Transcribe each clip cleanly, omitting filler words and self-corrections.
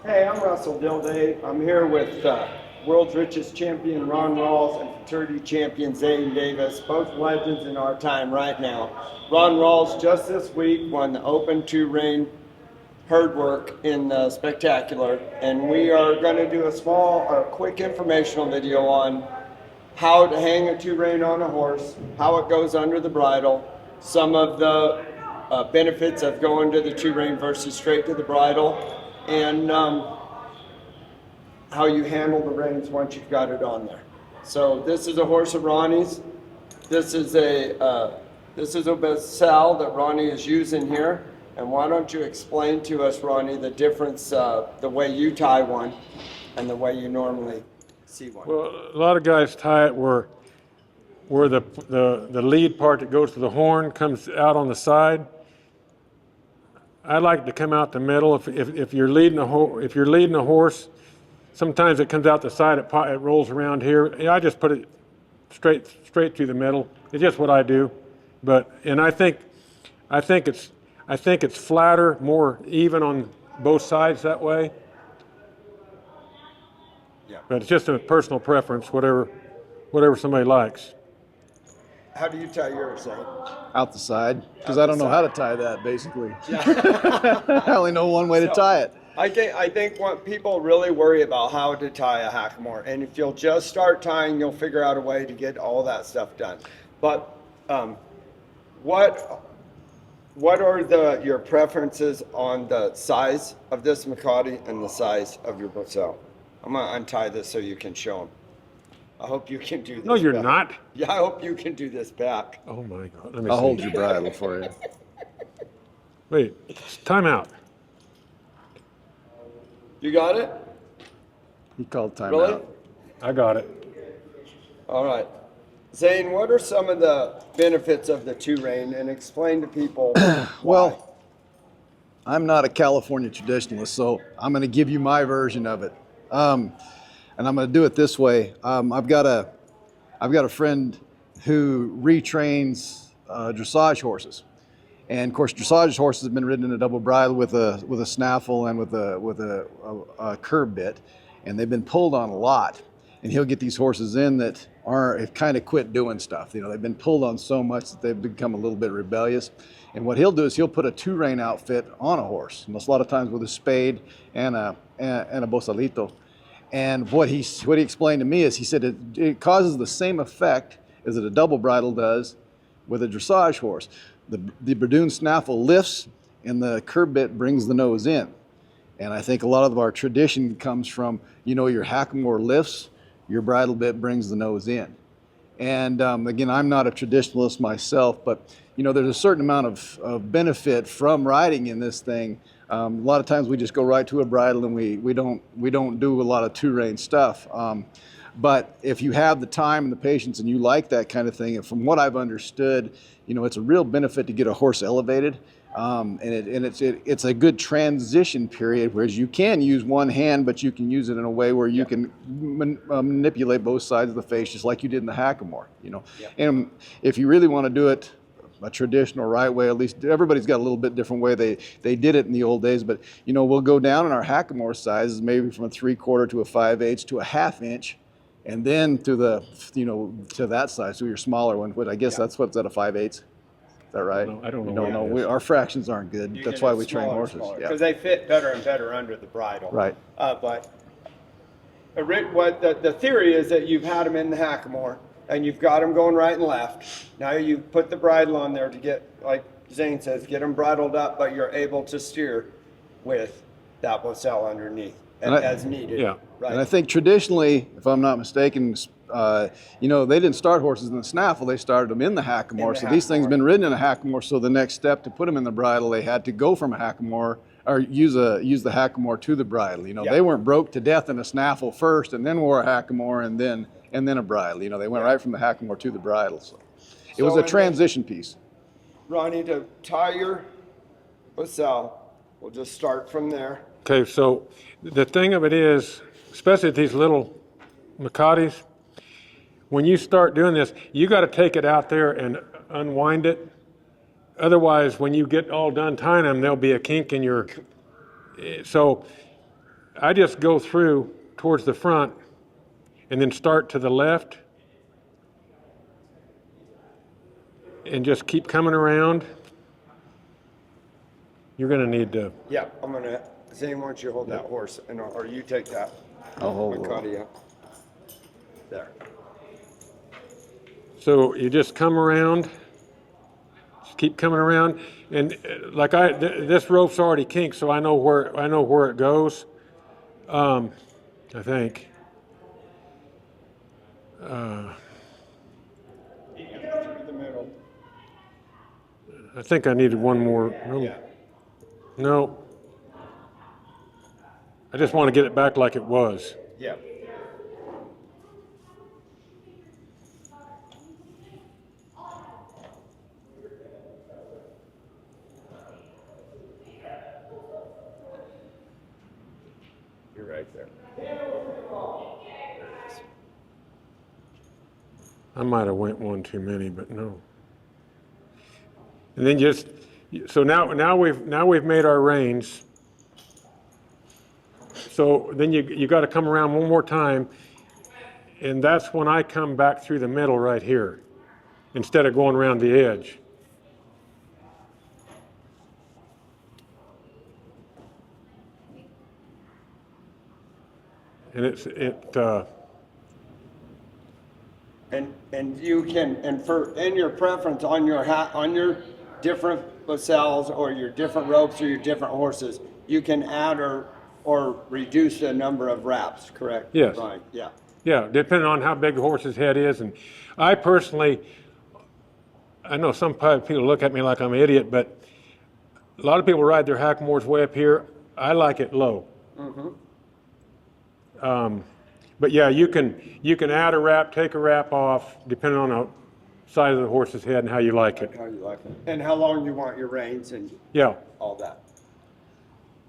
Hey, I'm Russell Dilday. I'm here with world's richest champion Ron Rawls and fraternity champion Zane Davis, both legends in our time right now. Ron Rawls just this week won the Open Two Rein herd work in the Spectacular, and we are going to do a quick informational video on how to hang a two rein on a horse, how it goes under the bridle, some of the benefits of going to the two rein versus straight to the bridle, and how you handle the reins once you've got it on there. So this is a horse of Ronnie's. This is a Basel that Ronnie is using here. And why don't you explain to us, Ronnie, the difference, the way you tie one and the way you normally see one? Well, a lot of guys tie it where the lead part that goes to the horn comes out on the side. I like to come out the middle. If you're leading a horse, sometimes it comes out the side. It rolls around here. I just put it straight through the middle. It's just what I do. And I think it's flatter, more even on both sides that way. Yeah. But it's just a personal preference, whatever somebody likes. How do you tie yours, Zane? Out the side, because I don't know how to tie that, basically. Yeah. I only know one way to tie it. I think what people really worry about how to tie a hackamore, and if you'll just start tying, you'll figure out a way to get all that stuff done. But what are your preferences on the size of this Makati and the size of your Basel? I'm gonna untie this so you can show them. I hope you can do this. No, you're back. not. Yeah, I hope you can do this back. Oh my God. Let me I'll see. hold your bridle for you. Wait, time out. You got it? He called time Really? out. I got it. All right. Zane, what are some of the benefits of the two rein, and explain to people why. Well, I'm not a California traditionalist, so I'm going to give you my version of it. And I'm going to do it this way. I've got a friend who retrains dressage horses. And of course, dressage horses have been ridden in a double bridle with a snaffle and with a curb bit, and they've been pulled on a lot. And he'll get these horses in that have kind of quit doing stuff. You know, they've been pulled on so much that they've become a little bit rebellious. And what he'll do is he'll put a two rein outfit on a horse, and that's a lot of times with a spade and a bosalito. And what he explained to me is he said it causes the same effect as a double bridle does with a dressage horse. The Berdoon snaffle lifts and the curb bit brings the nose in. And I think a lot of our tradition comes from, your hackamore lifts, your bridle bit brings the nose in. And again, I'm not a traditionalist myself, but there's a certain amount of benefit from riding in this thing. A lot of times we just go right to a bridle and we don't do a lot of two rein stuff. But if you have the time and the patience and you like that kind of thing, and from what I've understood, it's a real benefit to get a horse elevated. And it's a good transition period, whereas you can use one hand, but you can use it in a way where you can manipulate both sides of the face, just like you did in the hackamore. And if you really want to do it a traditional right way, at least everybody's got a little bit different way they did it in the old days. But we'll go down in our hackamore sizes, maybe from a 3/4 to a 5/8 to a 1/2 inch, and then to to that size, so your smaller one. But I guess that's what's at a 5/8. Is that right? I don't know. We don't know. Our fractions aren't good. That's why we train horses. Because they fit better and better under the bridle. Right. But what the theory is that you've had them in the hackamore and you've got them going right and left. Now you put the bridle on there to get, like Zane says, get them bridled up, but you're able to steer with that Basel underneath as needed. Yeah. Right. And I think traditionally, if I'm not mistaken, they didn't start horses in the snaffle, they started them in the hackamore. So these things have been ridden in a hackamore, so the next step to put them in the bridle, they had to go from a hackamore or use the hackamore to the bridle. They weren't broke to death in a snaffle first and then wore a hackamore and then a bridle. They went right from the hackamore to the bridle. So it was a transition piece. Ronnie, to tie your Basel, we'll just start from there. Okay, so the thing of it is, especially with these little Makatis, when you start doing this, you got to take it out there and unwind it. Otherwise, when you get all done tying them, there'll be a kink in your. So I just go through towards the front and then start to the left and just keep coming around. You're going to need to. Yeah, I'm going to, Zane, why don't you hold that horse, or you take that. I'll hold it. Makati up. There. So you just come around, just keep coming around, and like this rope's already kinked, so I know where it goes. I think. Through the middle. I think I needed one more. Yeah. No. I just want to get it back like it was. Yeah. You're right there. I might have went one too many, but no. And then just so now we've made our reins. So then you got to come around one more time, and that's when I come back through the middle right here, instead of going around the edge. And And you can, and your preference on your different lacells or your different ropes or your different horses, you can add or reduce the number of wraps, correct? Yes. Right, yeah. Yeah, depending on how big the horse's head is. And I personally, I know some people look at me like I'm an idiot, but a lot of people ride their hackamores way up here. I like it low. But yeah, you can add a wrap, take a wrap off, depending on the size of the horse's head and how you like it. How you like it. And how long you want your reins and Yeah, all that.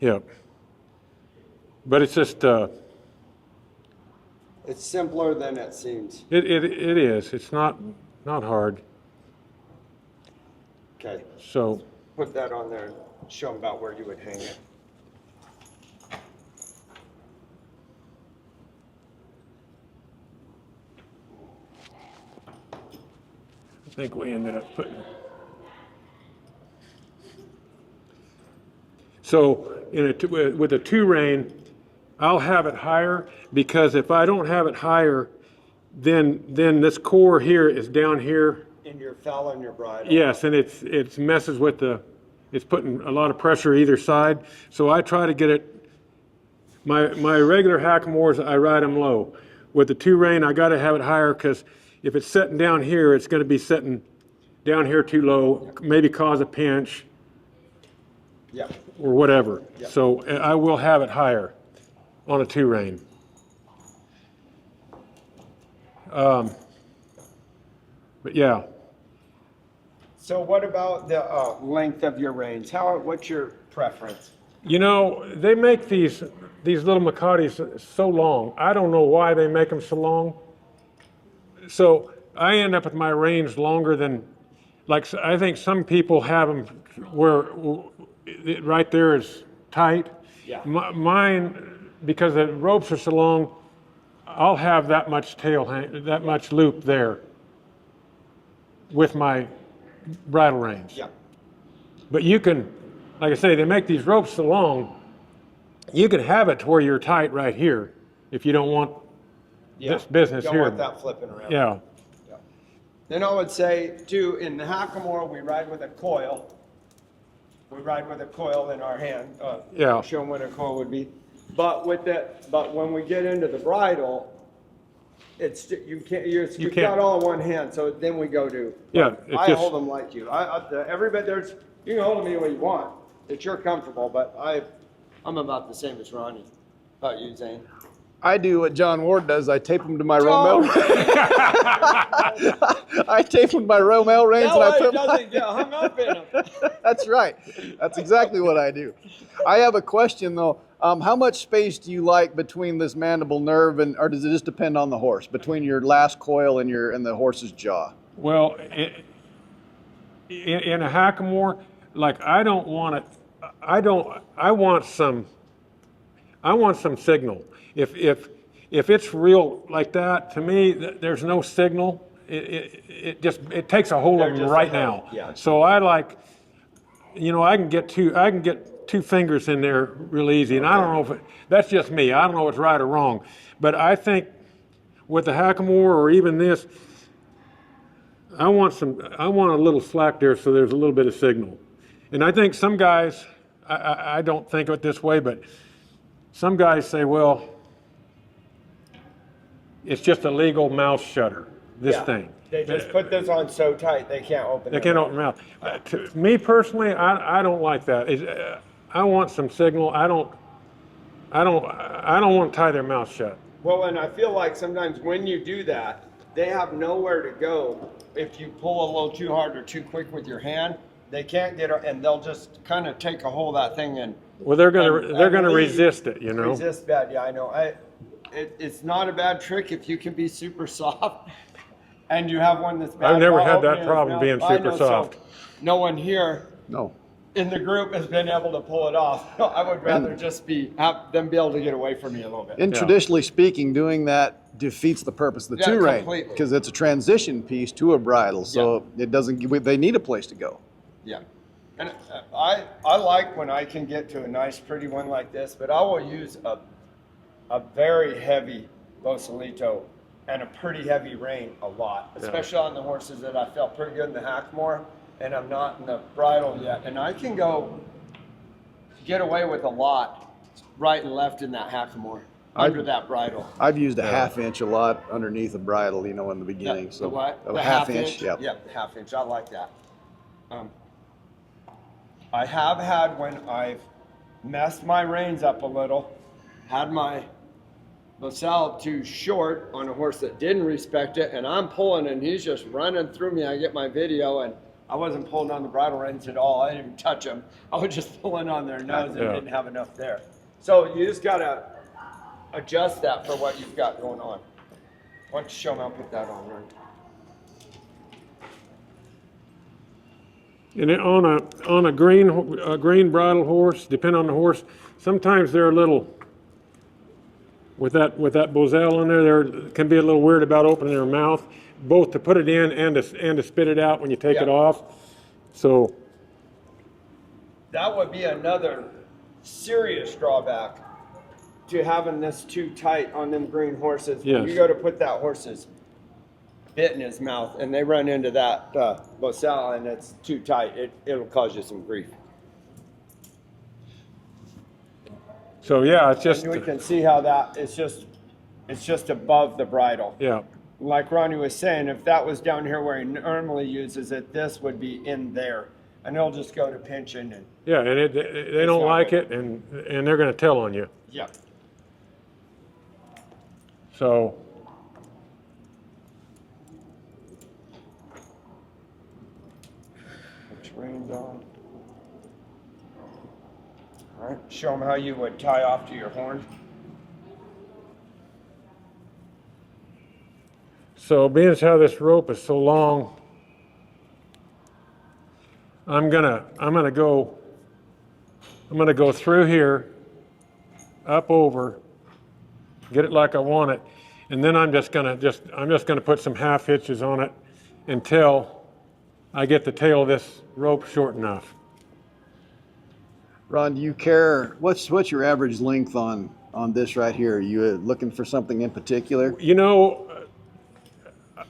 yeah. But it's just, It's simpler than it seems. it is. It's not hard. Okay, So, put that on there and show them about where you would hang it. I think we ended up putting. So with a 2 rein, I'll have it higher, because if I don't have it higher, then this core here is down here. In your fell and your bridle. Yes, and it's messes with it's putting a lot of pressure either side. So I try to get it. My regular hackamores, I ride them low. With the 2 rein, I got to have it higher, because if it's sitting down here, it's going to be sitting down here too low, maybe cause a pinch. Yeah. Or whatever. Yeah. So I will have it higher on a 2 rein. But yeah. So what about the length of your reins? What's your preference? You know, they make these little Makatis so long. I don't know why they make them so long. So I end up with my reins longer than, like, I think some people have them where right there is tight. Yeah. Mine, because the ropes are so long, I'll have that much that much loop there with my bridle reins. Yeah. But you can, like I say, they make these ropes so long, you can have it to where you're tight right here if you don't want this business Don't here. want that flipping around. Yeah. Yeah. Then I would say, too, in the hackamore, we ride with a coil. We ride with a coil in our hand. Yeah. Show them what a coil would be. But when we get into the bridle, you've can't. got all in one hand. So then we go to. Yeah, it's I just- hold them like you. Everybody, you can hold them any way you want. That you're comfortable. But I'm about the same as Ronnie. How about you, Zane? I do what John Ward does. I tape them to my Romel. I tape them to my Romel reins, and I put doesn't get hung up in them. That's right. That's exactly what I do. I have a question though. How much space do you like between this mandible nerve, or does it just depend on the horse? Between your last coil and the horse's jaw? Well, in a hackamore, like I don't want it. I want some. I want some signal. If it's real like that, to me, there's no signal. It takes a hold of them right now. Yeah. So I like, I can get two fingers in there real easy, and I don't know if that's just me. I don't know if it's right or wrong, but I think with the hackamore or even this, I want a little slack there so there's a little bit of signal. And I think some guys, I don't think of it this way, but some guys say, well, it's just a legal mouth shutter, this thing. They just put this on so tight they can't open. They can't open their mouth. To me personally, I don't like that. I want some signal. I don't want to tie their mouth shut. Well, and I feel like sometimes when you do that, they have nowhere to go. If you pull a little too hard or too quick with your hand, they can't get it, and they'll just kind of take a hold of that thing and. Well, they're gonna resist it, Resist bad, yeah, I know. It's not a bad trick if you can be super soft, and you have one that's bad. I've never had that problem being super soft. So no one here. No. In the group has been able to pull it off. I would rather just have them be able to get away from me a little bit. And traditionally speaking, doing that defeats the purpose of the Two Rein, because it's a transition piece to a bridle, so it doesn't. They need a place to go. Yeah, and I like when I can get to a nice, pretty one like this, but I will use a very heavy Bosalito and a pretty heavy rein a lot, especially on the horses that I felt pretty good in the Hackmore, and I'm not in the bridle yet. And I can get away with a lot right and left in that Hackmore, under that bridle. I've used a half inch a lot underneath a bridle, in the beginning. The what? A half inch? Yeah, half inch. I like that. I have had when I've messed my reins up a little, had my Bosal too short on a horse that didn't respect it, and I'm pulling and he's just running through me. I get my video and I wasn't pulling on the bridle reins at all. I didn't even touch them. I was just pulling on their nose and didn't have enough there. So you just gotta adjust that for what you've got going on. Why don't you show me? I'll put that on right. And on a green bridle horse, depending on the horse, sometimes they're a little, with that Bosal on there can be a little weird about opening their mouth, both to put it in and to spit it out when you take it off. So that would be another serious drawback to having this too tight on them green horses. Yes. When you go to put that horse's bit in his mouth and they run into that Bosal and it's too tight, it'll cause you some grief. So yeah, it's just. And we can see how that it's just above the bridle. Yeah. Like Ronnie was saying, if that was down here where he normally uses it, this would be in there, and it'll just go to pinching and. Yeah, and they don't like it, and they're going to tell on you. Yeah. So. Which reins on? All right, show them how you would tie off to your horn. So being as how this rope is so long, I'm gonna go through here, up over, get it like I want it, and then I'm just gonna put some half hitches on it until I get the tail of this rope short enough. Ron, do you care? What's your average length on this right here? Are you looking for something in particular?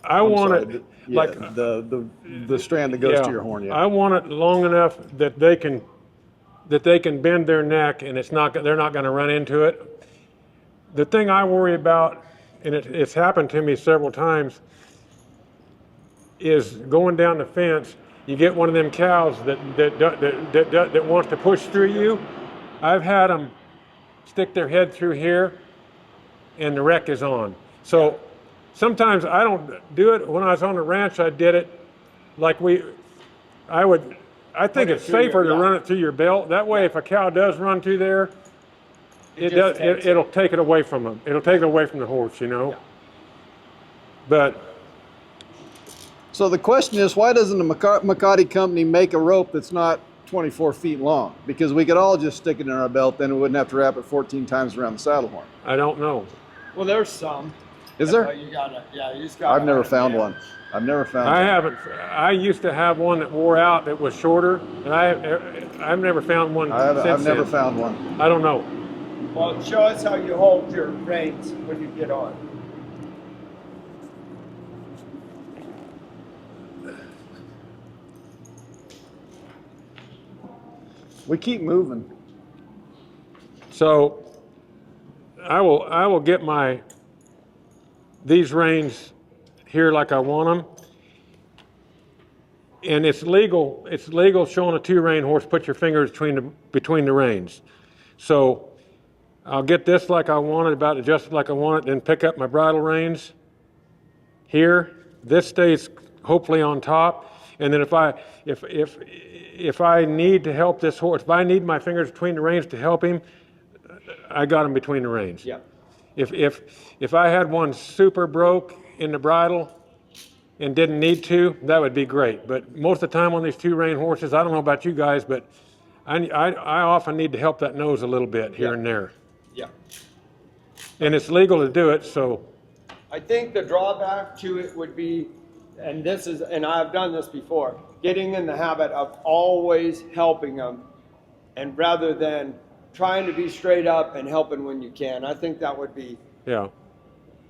I want it like the strand that goes to your horn. Yeah. I want it long enough that they can bend their neck and they're not going to run into it. The thing I worry about, and it's happened to me several times, is going down the fence. You get one of them cows that wants to push through you. I've had them stick their head through here, and the wreck is on. So sometimes I don't do it. When I was on the ranch, I did it like I think it's safer to run it through your belt. That way, if a cow does run through there, it'll take it away from them. It'll take it away from the horse, Yeah. But. So the question is, why doesn't the Makati company make a rope that's not 24 feet long? Because we could all just stick it in our belt, then we wouldn't have to wrap it 14 times around the saddle horn. I don't know. Well, there's some. Is there? You just gotta. I've never found one. I've never found I one. haven't. I used to have one that wore out that was shorter, and I've never found one since I've never then. found one. I don't know. Well, show us how you hold your reins when you get on. We keep moving. So I will get these reins here like I want them. And it's legal showing a 2 rein horse, put your fingers between the reins. So I'll get this like I want it, about adjusted like I want it, then pick up my bridle reins here. This stays hopefully on top. And then if I need to help this horse, if I need my fingers between the reins to help him, I got him between the reins. Yeah. If I had one super broke in the bridle and didn't need to, that would be great. But most of the time on these 2 rein horses, I don't know about you guys, but I often need to help that nose a little bit here and there. Yeah. And it's legal to do it, so. I think the drawback to it would be, and I've done this before, getting in the habit of always helping them, and rather than trying to be straight up and helping when you can. I think that would be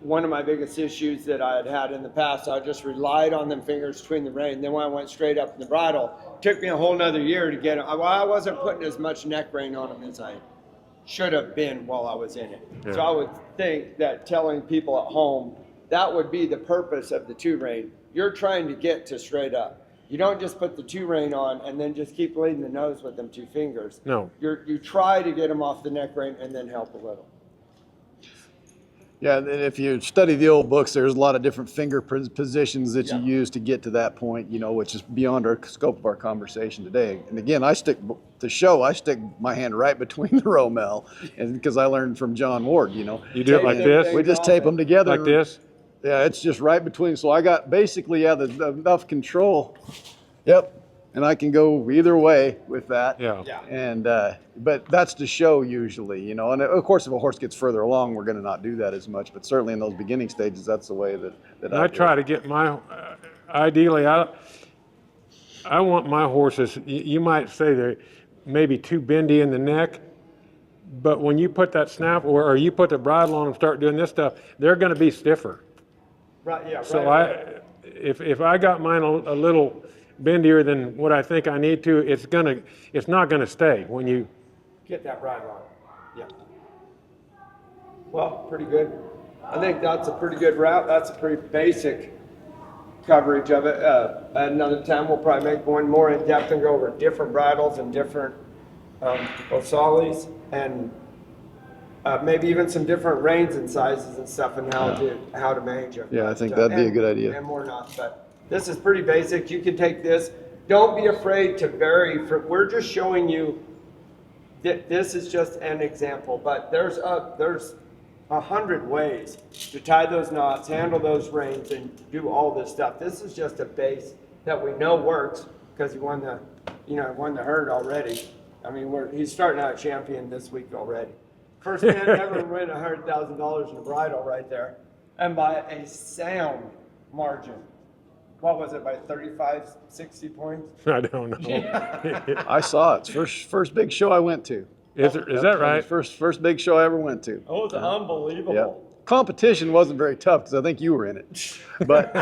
one of my biggest issues that I had in the past. I just relied on them fingers between the rein. Then when I went straight up in the bridle, it took me a whole nother year to get them. Well, I wasn't putting as much neck rein on them as I should have been while I was in it. Yeah. So I would think that telling people at home, that would be the purpose of the 2 rein. You're trying to get to straight up. You don't just put the 2 rein on and then just keep leading the nose with them 2 fingers. No. You try to get them off the neck rein and then help a little. Yeah, and if you study the old books, there's a lot of different finger positions that you use to get to that point, which is beyond our scope of our conversation today. And again, I stick my hand right between the Rommel, and because I learned from John Ward, You do it like this? We just tape them together. Like this? Yeah, it's just right between. So I got basically enough control. Yep. And I can go either way with that. Yeah. And but that's the show usually, And of course, if a horse gets further along, we're going to not do that as much. But certainly in those beginning stages, that's the way that I try to get my. Ideally, I want my horses. You might say they're maybe too bendy in the neck, but when you put that snap or you put the bridle on and start doing this stuff, they're going to be stiffer. Right. Yeah. So right. If I got mine a little bendier than what I think I need to, it's not gonna stay when you get that bridle on. Yeah. Well, pretty good. I think that's a pretty good route. That's a pretty basic coverage of it. At another time, we'll probably make one more in depth and go over different bridles and different Osalis and maybe even some different reins and sizes and stuff and how to manage them. Yeah, I think that'd be a good idea. And more not, but this is pretty basic. You can take this. Don't be afraid to vary. We're just showing you that this is just an example, but there's 100 ways to tie those knots, handle those reins, and do all this stuff. This is just a base that we know works because he won the herd already. I mean, he's starting out champion this week already. First man ever win $100,000 in a bridle right there, and by a sound margin. What was it, by 35, 60 points? I don't know. Yeah. I saw it. It's first big show I went to. Is that right? First big show I ever went to. Oh, it's unbelievable. Yeah. Competition wasn't very tough because I think you were in it, but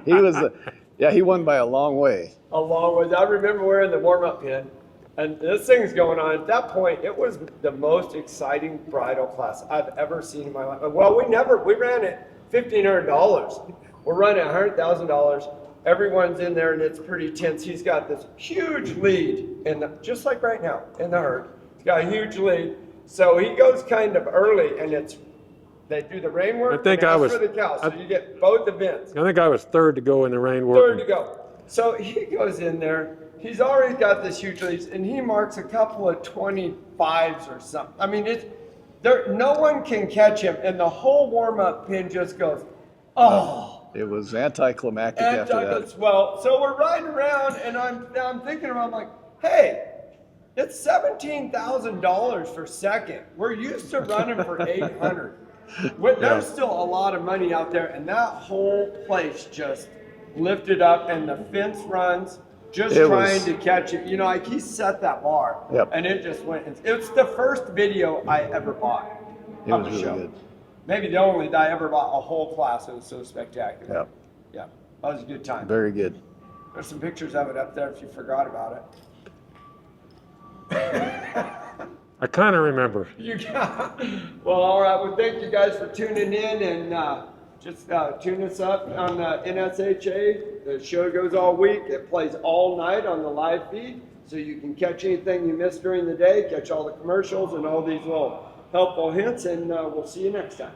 he won by a long way. A long way. I remember we're in the warm-up pen, and this thing's going on. At that point, it was the most exciting bridle class I've ever seen in my life. Well, we ran it $1,500. We're running $100,000. Everyone's in there, and it's pretty tense. He's got this huge lead, just like right now in the herd. He's got a huge lead. So he goes kind of early, and they do the rein work. I think I was for the cow, so you get both events. I think I was third to go in the rein work. Third to go. So he goes in there. He's already got this huge lead, and he marks a couple of 25s or something. I mean, no one can catch him, and the whole warm-up pin just goes, oh. It was anticlimactic after that. Well, so we're riding around, and I'm thinking about, I'm like, Hey, it's $17,000 for second. We're used to running for 800. There's still a lot of money out there, and that whole place just lifted up, and the fence runs just trying to catch it. You know, like he set that bar, and it just went. It's the first video I ever bought of the show. Good. Maybe the only that I ever bought a whole class. It was so spectacular. Yeah, that was a good time. Very good. There's some pictures of it up there if you forgot about it. I kind of remember. Well, all right. Well, thank you guys for tuning in, and just tune us up on NSHA. The show goes all week. It plays all night on the live feed, so you can catch anything you missed during the day, catch all the commercials and all these little helpful hints, and we'll see you next time.